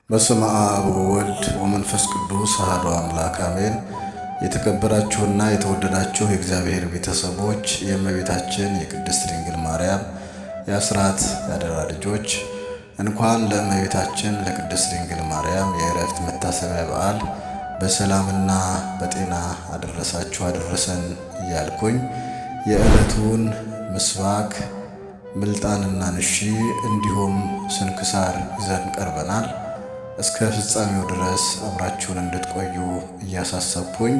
በስመ አብ ወወልድ ወመንፈስ ቅዱስ አሐዱ አምላክ አሜን። የተከበራችሁና የተወደዳችሁ የእግዚአብሔር ቤተሰቦች የእመቤታችን የቅድስት ድንግል ማርያም የአስራት ያደራ ልጆች እንኳን ለእመቤታችን ለቅድስት ድንግል ማርያም የዕረፍት መታሰቢያ በዓል በሰላምና በጤና አደረሳችሁ አደረሰን እያልኩኝ የዕለቱን ምስባክ ምልጣንና ንሺ እንዲሁም ስንክሳር ይዘን ቀርበናል። እስከ ፍጻሜው ድረስ አብራችሁን እንድትቆዩ እያሳሰብኩኝ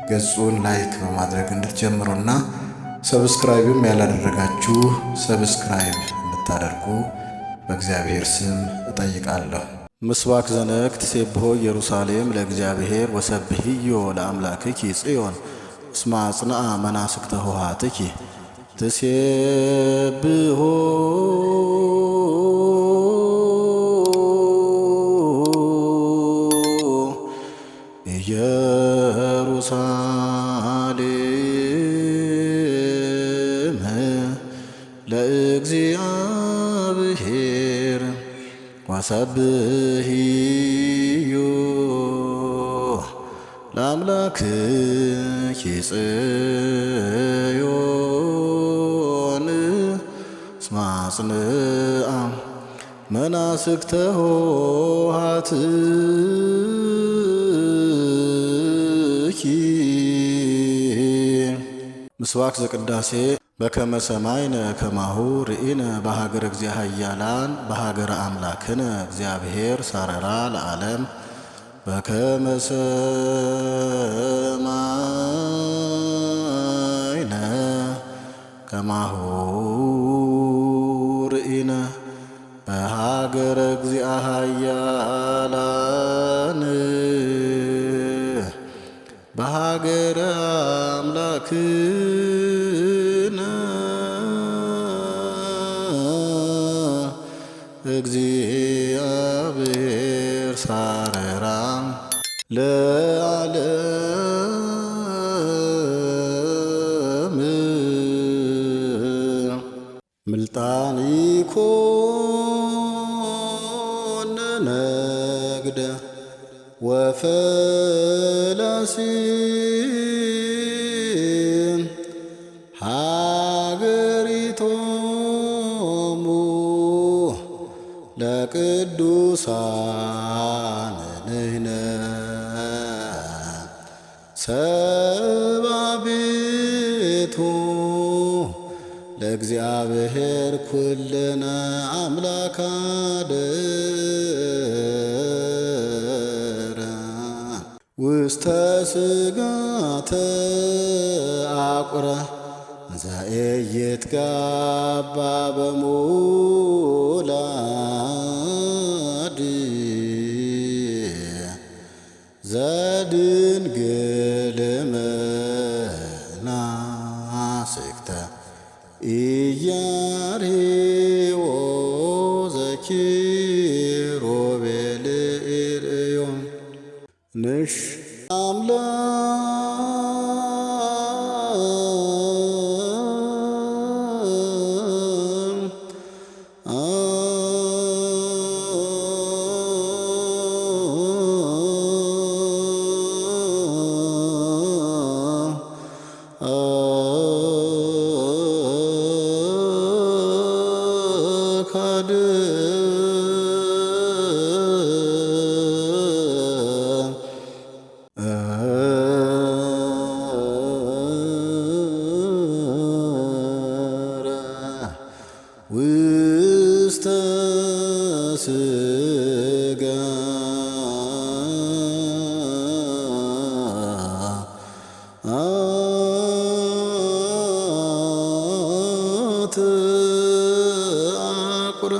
ገጹን ላይክ በማድረግ እንድትጀምሩና ሰብስክራይብም ያላደረጋችሁ ሰብስክራይብ እንድታደርጉ በእግዚአብሔር ስም እጠይቃለሁ። ምስባክ ዘነግት ሴብሖ ኢየሩሳሌም ለእግዚአብሔር ወሰብሕዮ ለአምላክኪ ጽዮን እስመ አጽንዓ መናስክተ ኆኃትኪ ትሴብሖ ኢየሩሳሌም ለእግዚአብሔር ወሰብሕዮ ለአምላክኪ ጽዮን እስመ አጽንዓ መናስክተ ኆኃትኪ። ምስባክ ዘቅዳሴ በከመ ሰማይነ ከማሁ ርኢነ በሀገረ እግዚአ ኃያላን በሀገረ አምላክነ እግዚአብሔር ሳረራ ለዓለም በከመ ሰማይነ ከማሁ ርኢነ በሀገረ እግዚአ ኃያላን በሀገረ አምላክነ እግዚአብሔር ሳረራ ለዓለም ምልጣን ይኮነ ነግደ ወፈላሲ ሀገሪቶሙ ለቅዱሳን ንሕነ ሰብአ ቤቱ ለእግዚአብሔር ኩልነ አምላክ አደረ ውስተ ሥጋተ አቁረ ዘኢይትጋባ በሙላድ ዘድንግል መናስክተ ኢያርሄዎ ዘኪሩቤል ኢርእዮም ንሽ ውስተ ሥጋ አቁረ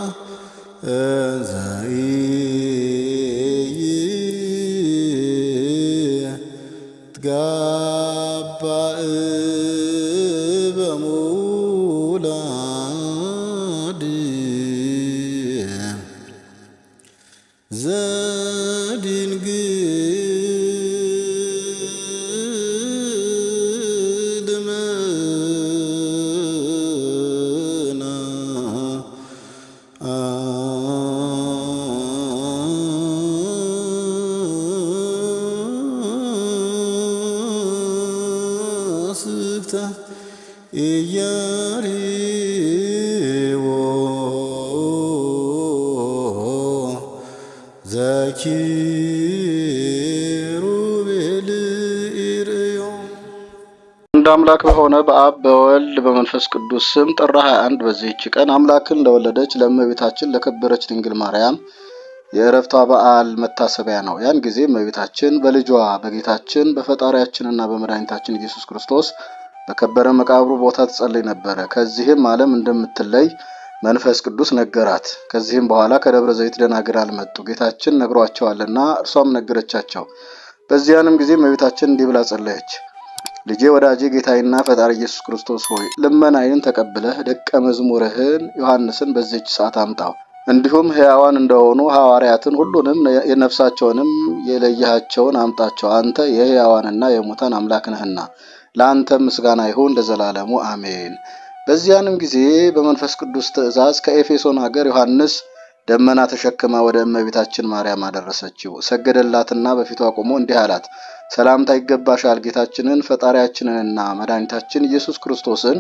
ዘኢይትጋባ በሙላድ ዘድንግል መና ኢያሪዎ ዘኪሩቤል ኢርእዮ። እንደ አምላክ በሆነ በአብ በወልድ በመንፈስ ቅዱስ ስም ጥር 21 በዚህች ቀን አምላክን ለወለደች ለእመቤታችን ለከበረች ድንግል ማርያም የዕረፍቷ በዓል መታሰቢያ ነው። ያን ጊዜ እመቤታችን በልጇ በጌታችን በፈጣሪያችንና በመድኃኒታችን ኢየሱስ ክርስቶስ በከበረ መቃብሩ ቦታ ትጸልይ ነበረ። ከዚህም ዓለም እንደምትለይ መንፈስ ቅዱስ ነገራት። ከዚህም በኋላ ከደብረ ዘይት ደናግል መጡ። ጌታችን ነግሯቸዋልና እርሷም ነገረቻቸው። በዚያንም ጊዜ እመቤታችን እንዲህ ብላ ጸለየች። ልጄ ወዳጄ ጌታዬና ፈጣሪ ኢየሱስ ክርስቶስ ሆይ ልመናዬን ተቀብለህ ደቀ መዝሙርህን ዮሐንስን በዚህች ሰዓት አምጣው። እንዲሁም ሕያዋን እንደሆኑ ሐዋርያትን ሁሉንም የነፍሳቸውንም የለየሃቸውን አምጣቸው። አንተ የሕያዋንና የሙታን አምላክ ነህና ለአንተ ምስጋና ይሁን ለዘላለሙ አሜን። በዚያንም ጊዜ በመንፈስ ቅዱስ ትእዛዝ ከኤፌሶን ሀገር ዮሐንስ ደመና ተሸክማ ወደ እመቤታችን ማርያም አደረሰችው። ሰገደላትና በፊቷ ቆሞ እንዲህ አላት። ሰላምታ ይገባሻል። ጌታችንን ፈጣሪያችንንና መድኃኒታችን ኢየሱስ ክርስቶስን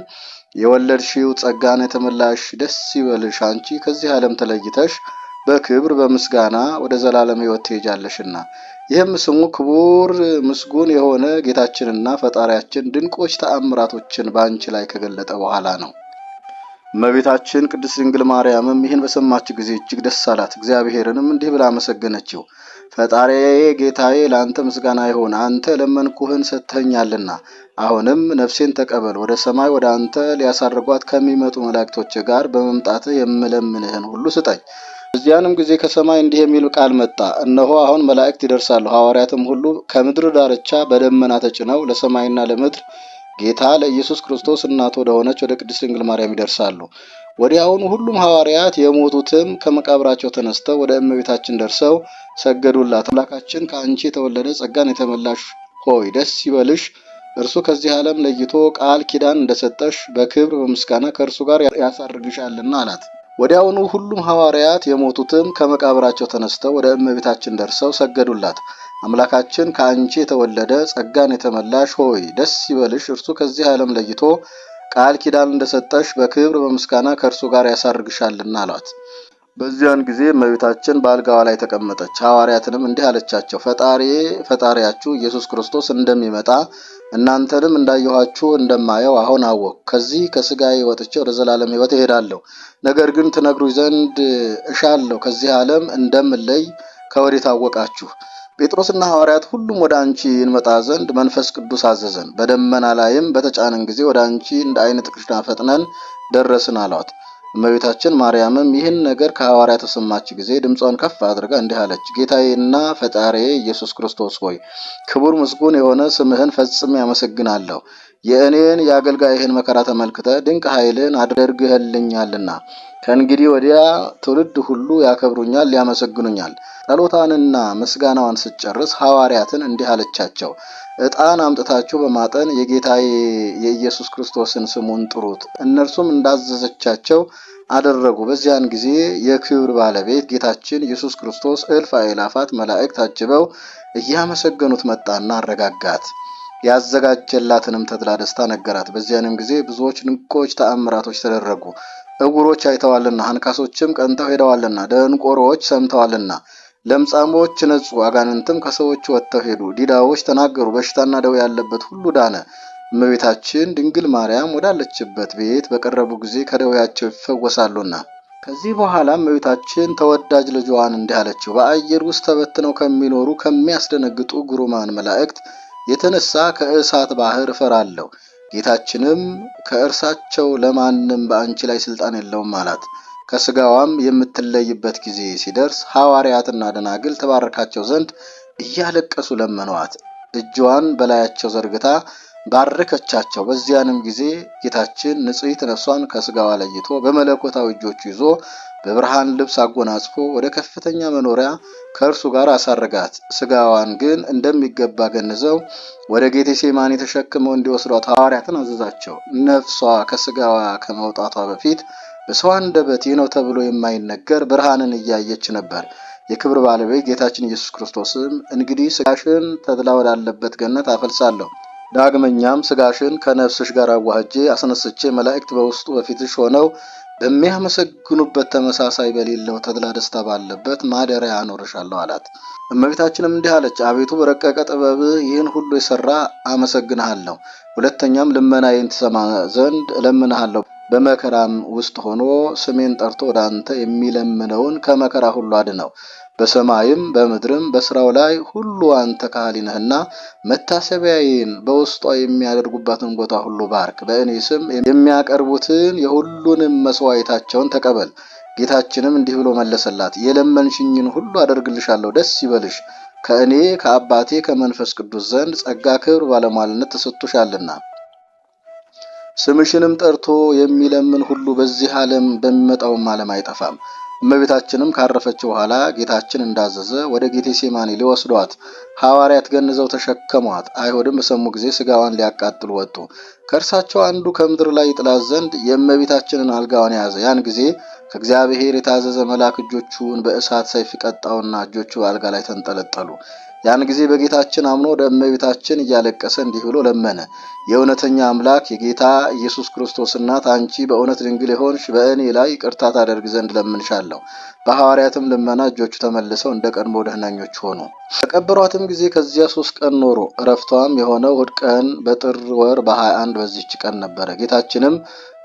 የወለድሽው ጸጋን የተመላሽ ደስ ይበልሽ። አንቺ ከዚህ ዓለም ተለይተሽ በክብር በምስጋና ወደ ዘላለም ሕይወት ትሄጃለሽና። ይህም ስሙ ክቡር ምስጉን የሆነ ጌታችንና ፈጣሪያችን ድንቆች ተአምራቶችን በአንቺ ላይ ከገለጠ በኋላ ነው። እመቤታችን ቅድስት ድንግል ማርያምም ይህን በሰማች ጊዜ እጅግ ደስ አላት። እግዚአብሔርንም እንዲህ ብላ አመሰገነችው። ፈጣሪዬ ጌታዬ ለአንተ ምስጋና ይሁን። አንተ ለመንኩህን ሰጥተኸኛልና አሁንም ነፍሴን ተቀበል። ወደ ሰማይ ወደ አንተ ሊያሳርጓት ከሚመጡ መላእክቶች ጋር በመምጣትህ የምለምንህን ሁሉ ስጠኝ። በዚያንም ጊዜ ከሰማይ እንዲህ የሚል ቃል መጣ። እነሆ አሁን መላእክት ይደርሳሉ፣ ሐዋርያትም ሁሉ ከምድር ዳርቻ በደመና ተጭነው ለሰማይና ለምድር ጌታ ለኢየሱስ ክርስቶስ እናቱ ወደሆነች ወደ ቅድስት ድንግል ማርያም ይደርሳሉ። ወዲያውኑ ሁሉም ሐዋርያት የሞቱትም ከመቃብራቸው ተነስተው ወደ እመቤታችን ደርሰው ሰገዱላት። አምላካችን ከአንቺ የተወለደ ጸጋን የተመላሽ ሆይ ደስ ይበልሽ፣ እርሱ ከዚህ ዓለም ለይቶ ቃል ኪዳን እንደሰጠሽ በክብር በምስጋና ከእርሱ ጋር ያሳርግሻልና አላት። ወዲያውኑ ሁሉም ሐዋርያት የሞቱትም ከመቃብራቸው ተነስተው ወደ እመቤታችን ደርሰው ሰገዱላት። አምላካችን ከአንቺ የተወለደ ጸጋን የተመላሽ ሆይ ደስ ይበልሽ፣ እርሱ ከዚህ ዓለም ለይቶ ቃል ኪዳን እንደሰጠሽ በክብር በምስጋና ከእርሱ ጋር ያሳርግሻልና አሏት። በዚያን ጊዜ እመቤታችን በአልጋዋ ላይ ተቀመጠች። ሐዋርያትንም እንዲህ አለቻቸው። ፈጣሪያችሁ ኢየሱስ ክርስቶስ እንደሚመጣ እናንተንም እንዳየኋችሁ እንደማየው አሁን አወቅሁ። ከዚህ ከሥጋዬ ወጥቼ ወደ ዘላለም ሕይወት እሄዳለሁ። ነገር ግን ትነግሩኝ ዘንድ እሻለሁ፣ ከዚህ ዓለም እንደምለይ ከወዴት አወቃችሁ? ጴጥሮስና ሐዋርያት ሁሉም ወደ አንቺ እንመጣ ዘንድ መንፈስ ቅዱስ አዘዘን። በደመና ላይም በተጫነን ጊዜ ወደ አንቺ እንደ ዓይን ጥቅሻ ፈጥነን ደረስን አሏት። እመቤታችን ማርያምም ይህን ነገር ከሐዋርያት ተሰማች ጊዜ ድምጿን ከፍ አድርጋ እንዲህ አለች። ጌታዬና ፈጣሪዬ ኢየሱስ ክርስቶስ ሆይ ክቡር ምስጉን የሆነ ስምህን ፈጽሜ ያመሰግናለሁ። የእኔን የአገልጋይህን መከራ ተመልክተ ድንቅ ኃይልን አድርግህልኛልና ከእንግዲህ ወዲያ ትውልድ ሁሉ ያከብሩኛል፣ ያመሰግኑኛል። ጸሎታንና ምስጋናዋን ስትጨርስ ሐዋርያትን እንዲህ አለቻቸው። ዕጣን አምጥታችሁ በማጠን የጌታዬ የኢየሱስ ክርስቶስን ስሙን ጥሩት። እነርሱም እንዳዘዘቻቸው አደረጉ። በዚያን ጊዜ የክብር ባለቤት ጌታችን ኢየሱስ ክርስቶስ እልፍ አእላፋት መላእክት ታጅበው እያመሰገኑት መጣና አረጋጋት። ያዘጋጀላትንም ተድላ ደስታ ነገራት። በዚያንም ጊዜ ብዙዎች ድንቆች ተአምራቶች ተደረጉ። ዕውሮች አይተዋልና፣ አንካሶችም ቀንተው ሄደዋልና፣ ደንቆሮዎች ሰምተዋልና፣ ለምጻሞች ነጹ፣ አጋንንትም ከሰዎች ወጥተው ሄዱ፣ ዲዳዎች ተናገሩ፣ በሽታና ደዌ ያለበት ሁሉ ዳነ። እመቤታችን ድንግል ማርያም ወዳለችበት ቤት በቀረቡ ጊዜ ከደዌያቸው ይፈወሳሉና። ከዚህ በኋላ እመቤታችን ተወዳጅ ልጇን እንዲህ አለችው። በአየር ውስጥ ተበትነው ከሚኖሩ ከሚያስደነግጡ ግሩማን መላእክት የተነሳ ከእሳት ባህር እፈራለሁ። ጌታችንም ከእርሳቸው ለማንም በአንቺ ላይ ስልጣን የለውም አላት። ከስጋዋም የምትለይበት ጊዜ ሲደርስ ሐዋርያትና ደናግል ተባረካቸው ዘንድ እያለቀሱ ለመኗት። እጇን በላያቸው ዘርግታ ባረከቻቸው። በዚያንም ጊዜ ጌታችን ንጽሕት ነፍሷን ከስጋዋ ለይቶ በመለኮታዊ እጆቹ ይዞ በብርሃን ልብስ አጎናጽፎ ወደ ከፍተኛ መኖሪያ ከእርሱ ጋር አሳረጋት። ስጋዋን ግን እንደሚገባ ገንዘው ወደ ጌቴሴማኒ ተሸክመው እንዲወስዷት ሐዋርያትን አዘዛቸው። ነፍሷ ከስጋዋ ከመውጣቷ በፊት በሰው አንደበት ይህ ነው ተብሎ የማይነገር ብርሃንን እያየች ነበር። የክብር ባለቤት ጌታችን ኢየሱስ ክርስቶስም እንግዲህ ስጋሽን ተድላ ወዳለበት ገነት አፈልሳለሁ፣ ዳግመኛም ስጋሽን ከነፍስሽ ጋር አዋህጄ አስነስቼ መላእክት በውስጡ በፊትሽ ሆነው በሚያመሰግኑበት ተመሳሳይ በሌለው ተድላ ደስታ ባለበት ማደሪያ አኖርሻለሁ አላት። እመቤታችንም እንዲህ አለች፣ አቤቱ በረቀቀ ጥበብህ ይህን ሁሉ የሰራ አመሰግንሃለሁ። ሁለተኛም ልመናዬን ትሰማ ዘንድ እለምንሃለሁ። በመከራም ውስጥ ሆኖ ስሜን ጠርቶ ወደ አንተ የሚለምነውን ከመከራ ሁሉ አድነው። በሰማይም በምድርም በስራው ላይ ሁሉ አንተ ካህሊ ነህና መታሰቢያዬን በውስጧ የሚያደርጉባትን ቦታ ሁሉ ባርክ። በእኔ ስም የሚያቀርቡትን የሁሉንም መስዋዕታቸውን ተቀበል። ጌታችንም እንዲህ ብሎ መለሰላት፣ የለመንሽኝን ሁሉ አደርግልሻለሁ፣ ደስ ይበልሽ። ከእኔ ከአባቴ ከመንፈስ ቅዱስ ዘንድ ጸጋ፣ ክብር፣ ባለሟልነት ተሰጥቶሻልና። ስምሽንም ጠርቶ የሚለምን ሁሉ በዚህ ዓለም በሚመጣውም ዓለም አይጠፋም። እመቤታችንም ካረፈች በኋላ ጌታችን እንዳዘዘ ወደ ጌቴሴማኒ ሊወስዷት ሐዋርያት ገንዘው ተሸከሟት። አይሁድም በሰሙ ጊዜ ስጋዋን ሊያቃጥሉ ወጡ። ከእርሳቸው አንዱ ከምድር ላይ ይጥላት ዘንድ የእመቤታችንን አልጋዋን ያዘ። ያን ጊዜ ከእግዚአብሔር የታዘዘ መልአክ እጆቹን በእሳት ሰይፍ ቀጣውና እጆቹ አልጋ ላይ ተንጠለጠሉ። ያን ጊዜ በጌታችን አምኖ ወደ እመቤታችን እያለቀሰ እንዲህ ብሎ ለመነ። የእውነተኛ አምላክ የጌታ ኢየሱስ ክርስቶስ እናት አንቺ በእውነት ድንግል የሆንሽ በእኔ ላይ ይቅርታ ታደርግ ዘንድ ለምንሻለሁ። በሐዋርያትም ልመና እጆቹ ተመልሰው እንደ ቀድሞ ደህናኞች ሆኑ። በቀበሯትም ጊዜ ከዚያ 3 ቀን ኖሮ እረፍቷም የሆነው እሑድ ቀን በጥር ወር በ21 በዚህች ቀን ነበረ። ጌታችንም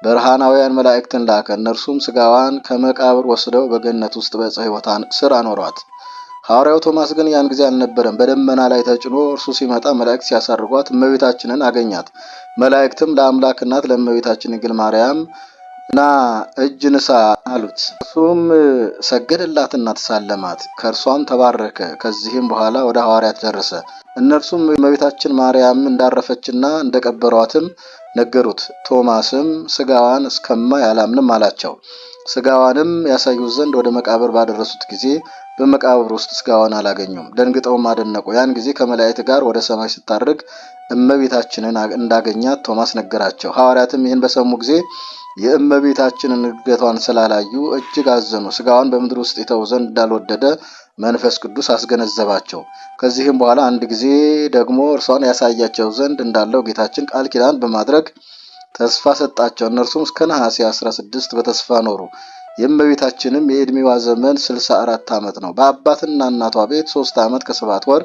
ብርሃናውያን መላእክትን ላከ። እነርሱም ስጋዋን ከመቃብር ወስደው በገነት ውስጥ በዕፀ ሕይወት ስር አኖሯት። ሐዋርያው ቶማስ ግን ያን ጊዜ አልነበረም። በደመና ላይ ተጭኖ እርሱ ሲመጣ መላእክት ሲያሳርጓት እመቤታችንን አገኛት። መላእክትም ለአምላክ እናት ለእመቤታችን ድንግል ማርያም ና እጅ ንሳ አሉት። እርሱም ሰገደላትና ተሳለማት። ከእርሷም ተባረከ። ከዚህም በኋላ ወደ ሐዋርያት ደረሰ። እነርሱም እመቤታችን ማርያም እንዳረፈችና እንደቀበሯትም ነገሩት። ቶማስም ስጋዋን እስከማይ አላምንም አላቸው። ስጋዋንም ያሳዩት ዘንድ ወደ መቃብር ባደረሱት ጊዜ በመቃብር ውስጥ ስጋዋን አላገኙም። ደንግጠውም አደነቁ። ያን ጊዜ ከመላእክት ጋር ወደ ሰማይ ስታርግ እመቤታችንን እንዳገኛት ቶማስ ነገራቸው። ሐዋርያትም ይህን በሰሙ ጊዜ የእመቤታችንን እርገቷን ስላላዩ እጅግ አዘኑ። ስጋዋን በምድር ውስጥ ይተው ዘንድ እንዳልወደደ መንፈስ ቅዱስ አስገነዘባቸው። ከዚህም በኋላ አንድ ጊዜ ደግሞ እርሷን ያሳያቸው ዘንድ እንዳለው ጌታችን ቃል ኪዳን በማድረግ ተስፋ ሰጣቸው። እነርሱም እስከ ነሐሴ 16 በተስፋ ኖሩ። የእመቤታችንም የዕድሜዋ ዘመን 64 ዓመት ነው። በአባትና እናቷ ቤት 3 ዓመት ከ7 ወር፣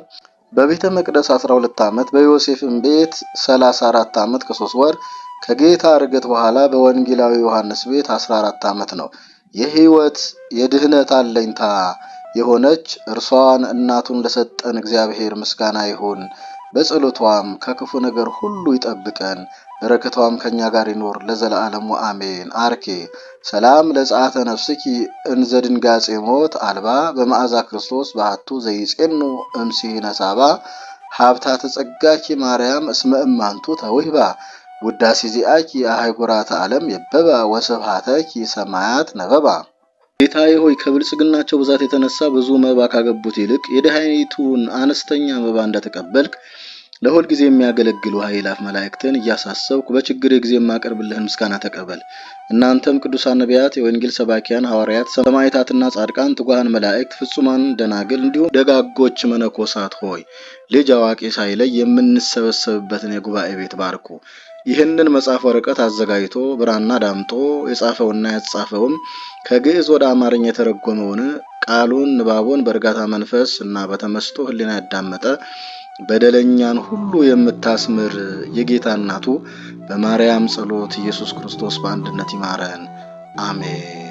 በቤተ መቅደስ 12 ዓመት፣ በዮሴፍም ቤት 34 ዓመት ከ3 ወር፣ ከጌታ ዕርገት በኋላ በወንጌላዊ ዮሐንስ ቤት 14 ዓመት ነው። የሕይወት የድህነት አለኝታ የሆነች እርሷን እናቱን ለሰጠን እግዚአብሔር ምስጋና ይሁን። በጸሎቷም ከክፉ ነገር ሁሉ ይጠብቀን። በረከቷም ከኛ ጋር ይኖር ለዘላለሙ አሜን። አርኬ ሰላም ለጸአተ ነፍስኪ እንዘ ድንጋጼ ሞት አልባ በመዓዛ ክርስቶስ ባህቱ ዘይጼኑ እምሲነ ሳባ ሀብታ ተጸጋኪ ማርያም እስመ እማንቱ ተውህባ ውዳሴ ዚአኪ አህጉራተ ዓለም የበባ ወስብሐተኪ ሰማያት ነበባ። ጌታዬ ሆይ ከብልጽግናቸው ብዛት የተነሳ ብዙ መባ ካገቡት ይልቅ የድሃይቱን አነስተኛ መባ እንደተቀበልክ ለሁል ጊዜ የሚያገለግሉ ኃይላፍ መላእክትን እያሳሰብኩ በችግር ጊዜ የማቀርብልህን ምስጋና ተቀበል። እናንተም ቅዱሳን ነቢያት፣ የወንጌል ሰባኪያን ሐዋርያት፣ ሰማዕታትና ጻድቃን፣ ትጉሃን መላእክት፣ ፍጹማን ደናግል እንዲሁም ደጋጎች መነኮሳት ሆይ ልጅ አዋቂ ሳይለይ የምንሰበሰብበትን የጉባኤ ቤት ባርኩ። ይህንን መጽሐፍ ወረቀት አዘጋጅቶ ብራና ዳምጦ የጻፈውና ያጻፈውም ከግዕዝ ወደ አማርኛ የተረጎመውን ቃሉን ንባቡን በእርጋታ መንፈስ እና በተመስጦ ሕሊና ያዳመጠ በደለኛን ሁሉ የምታስምር የጌታ እናቱ በማርያም ጸሎት ኢየሱስ ክርስቶስ በአንድነት ይማረን፣ አሜን።